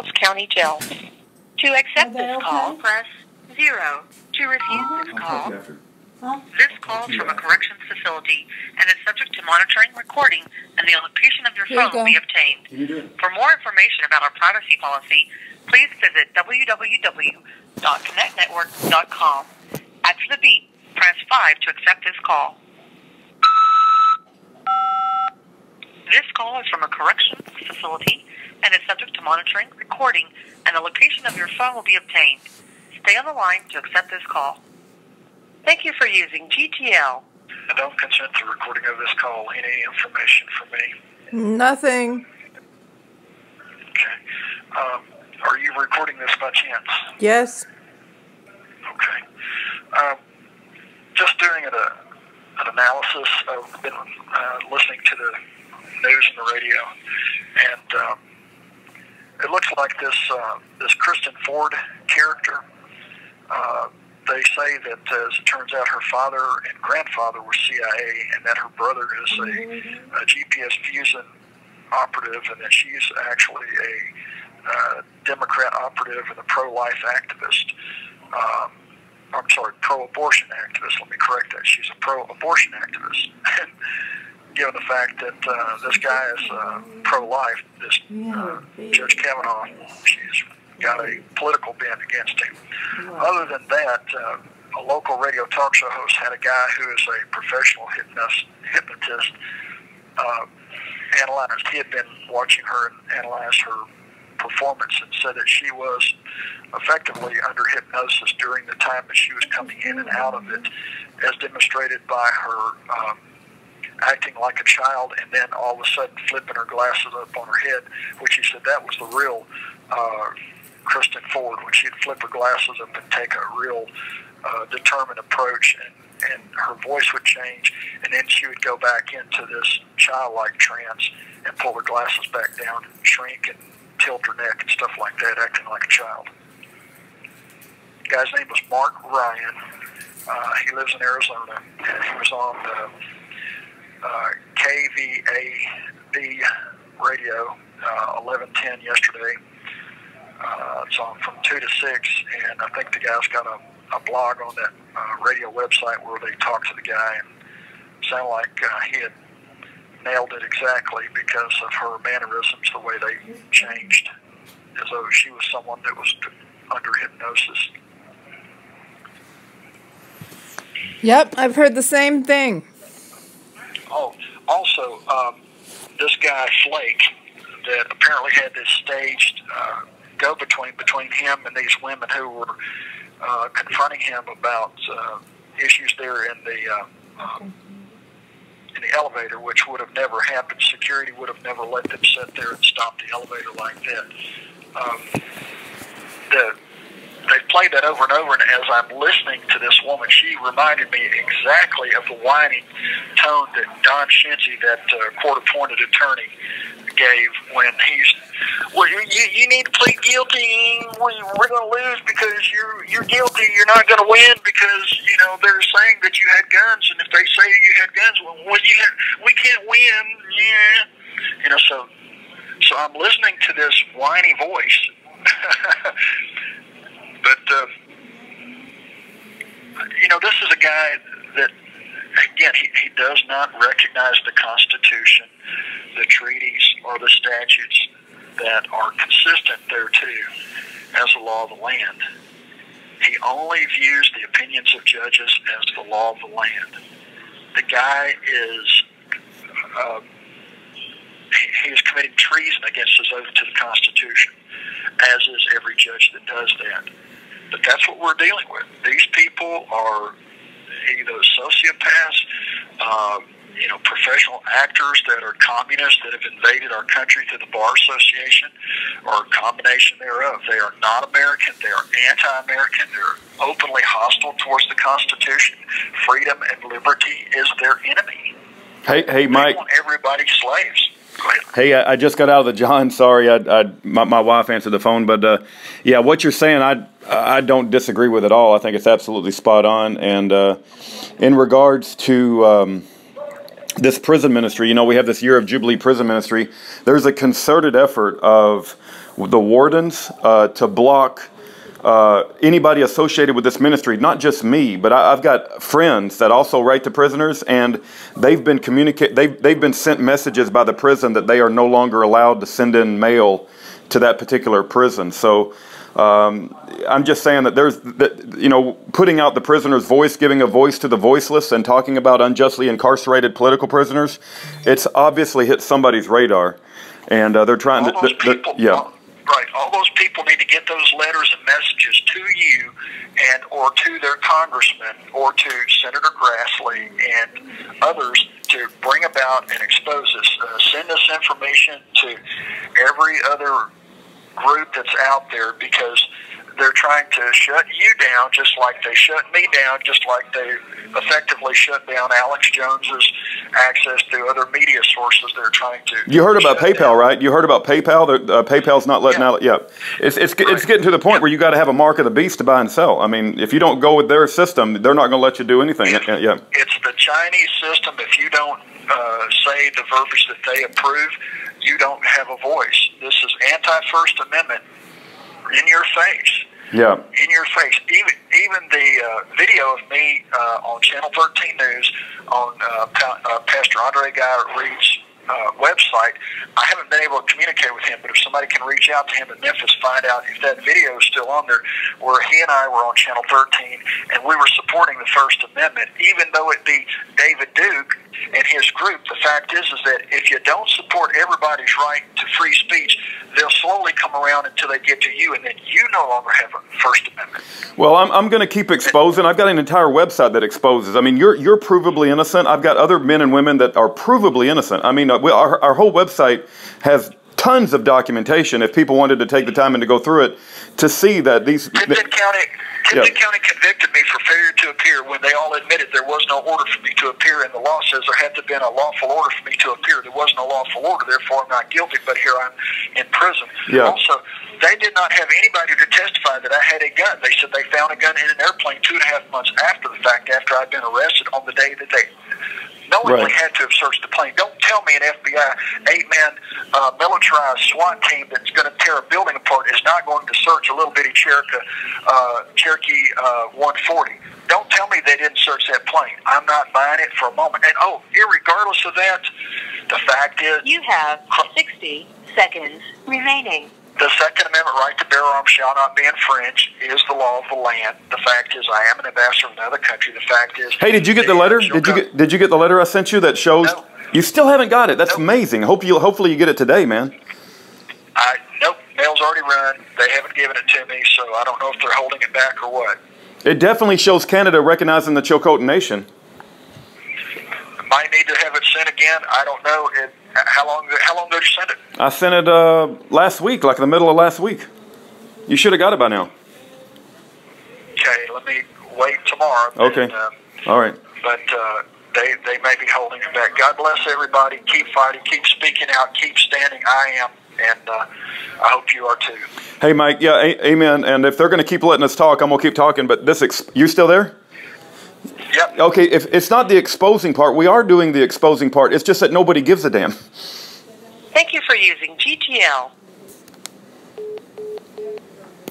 County Jail. To accept this call, press 0. To refuse this call, this call is from a corrections facility and is subject to monitoring, recording, and the location of your phone will be obtained. For more information about our privacy policy, please visit www.connectnetwork.com. After the beep, press 5 to accept this call. This call is from a corrections facility and is subject to monitoring, recording, and the location of your phone will be obtained. Stay on the line to accept this call. Thank you for using GTL. I don't consent to recording of this call. Any information from me? Nothing. Okay. Are you recording this by chance? Yes. Okay. Just doing an analysis. I've been listening to the news and the radio, and it looks like this Kristen Ford character. They say that, as it turns out, her father and grandfather were CIA, and that her brother is a GPS fusion operative, and that she's actually a Democrat operative and a pro-life activist. I'm sorry, pro-abortion activist. Let me correct that. She's a pro-abortion activist. Given the fact that this guy is pro-life, this Judge Kavanaugh, she's got a political bent against him. Other than that, a local radio talk show host had a guy who is a professional hypnotist analyzed. He had been watching her and analyzed her performance and said that she was effectively under hypnosis during the time that she was coming in and out of it, as demonstrated by her acting like a child and then all of a sudden flipping her glasses up on her head, which he said that was the real Kristen Ford, when she'd flip her glasses up and take a real determined approach, and her voice would change, and then she would go back into this childlike trance and pull her glasses back down and shrink and tilt her neck and stuff like that, acting like a child. The guy's name was Mark Ryan. He lives in Arizona, and he was on the KVAB radio 1110 yesterday. It's on from 2 to 6, and I think the guy's got a blog on that radio website where they talk to the guy, and it sounded like he had nailed it exactly because of her mannerisms, the way they changed, as though she was someone that was under hypnosis. Yep, I've heard the same thing. Oh, also, this guy Flake, that apparently had this staged go-between between him and these women who were confronting him about issues there in the elevator, which would have never happened. Security would have never let them sit there and stop the elevator like that. They played that over and over, and as I'm listening to this woman, she reminded me exactly of the whining tone that Don Shinzy, that court-appointed attorney, gave when he's, well, you need to plead guilty. We're going to lose because you're guilty. You're not going to win because, you know, they're saying that you had guns, and if they say you had guns, well, we can't win. Yeah, you know. So I'm listening to this whiny voice. But, you know, this is a guy that, again, he does not recognize the Constitution, the treaties, or the statutes that are consistent thereto as the law of the land. He only views the opinions of judges as the law of the land. The guy is... he is committing treason against his oath to the Constitution, as is every judge that does that. But that's what we're dealing with. These people are either sociopaths, you know, professional actors that are communists that have invaded our country through the Bar Association, or a combination thereof. They are not American. They are anti-American. They're openly hostile towards the Constitution. Freedom and liberty is their enemy. Hey, Mike. They want everybody slaves. Hey, I just got out of the John. Sorry, my wife answered the phone, but yeah, what you're saying, I don't disagree with at all. I think it's absolutely spot on. And in regards to this prison ministry, you know, we have this Year of Jubilee prison ministry. There's a concerted effort of the wardens to block anybody associated with this ministry, not just me, but I've got friends that also write to prisoners, and they've been they've been sent messages by the prison that they are no longer allowed to send in mail to that particular prison. So I'm just saying that putting out the prisoner's voice, giving a voice to the voiceless, and talking about unjustly incarcerated political prisoners, it's obviously hit somebody's radar, and they're trying to. Right. All those people need to get those letters and messages to you and or to their congressman or to Senator Grassley and others to bring about and expose this. Send this information to every other group that's out there, because they're trying to shut you down just like they shut me down, just like they effectively shut down Alex Jones's access to other media sources. They're trying to. You heard about PayPal, down. Right? You heard about PayPal? PayPal's not letting out. Yeah, it's getting to the point where you got to have a mark of the beast to buy and sell. I mean, if you don't go with their system, they're not going to let you do anything. Yeah. It's the Chinese system. If you don't say the verbiage that they approve, you don't have a voice. This is anti-First Amendment. In your face. Yeah. In your face. Even the video of me on Channel 13 News on Pastor Andre Guy Reed's website, I haven't been able to communicate with him, but if somebody can reach out to him in Memphis, find out if that video is still on there, where he and I were on Channel 13, and we were supporting the First Amendment, even though it be David Duke and his group. The fact is that if you don't support everybody's right to free speech, they'll slowly come around until they get to you, and then you no longer have a First Amendment. Well, I'm going to keep exposing. I've got an entire website that exposes. I mean, you're provably innocent. I've got other men and women that are provably innocent. I mean, our whole website has tons of documentation if people wanted to take the time and to go through it to see that these... Tipton County convicted me for failure to appear when they all admitted there was no order for me to appear, and the law says there had to have been a lawful order for me to appear. There was no lawful order, therefore I'm not guilty, but here I'm in prison. Yeah. Also, they did not have anybody to testify that I had a gun. They said they found a gun in an airplane 2.5 months after the fact, after I'd been arrested on the day that they knowingly had to have searched the plane. Don't tell me an FBI 8-man militarized SWAT team that's going to tear a building apart is not going to search a little bitty Cherokee 140. Don't tell me they didn't search that plane. I'm not buying it for a moment. And irregardless of that, the fact is... You have 60 seconds remaining. The Second Amendment right to bear arms shall not be infringed is the law of the land. The fact is, I am an ambassador of another country. The fact is... Hey, did you get the letter? Did you get the letter I sent you that shows... No. You still haven't got it. That's amazing. Hopefully you get it today, man. Nope. Mail's already run. They haven't given it to me, so I don't know if they're holding it back or what. It definitely shows Canada recognizing the Chilcotin Nation. Might need to have it sent again. I don't know. How long ago did you send it? I sent it last week, like in the middle of last week. You should have got it by now. Okay, let me wait tomorrow. Okay. And, all right. But they may be holding it back. God bless everybody. Keep fighting. Keep speaking out. Keep standing. I am. And I hope you are too. Hey, Mike. Yeah, amen. And if they're going to keep letting us talk, I'm going to keep talking. But you still there? Yep. Okay, if it's not the exposing part, we are doing the exposing part. It's just that nobody gives a damn. Thank you for using GTL.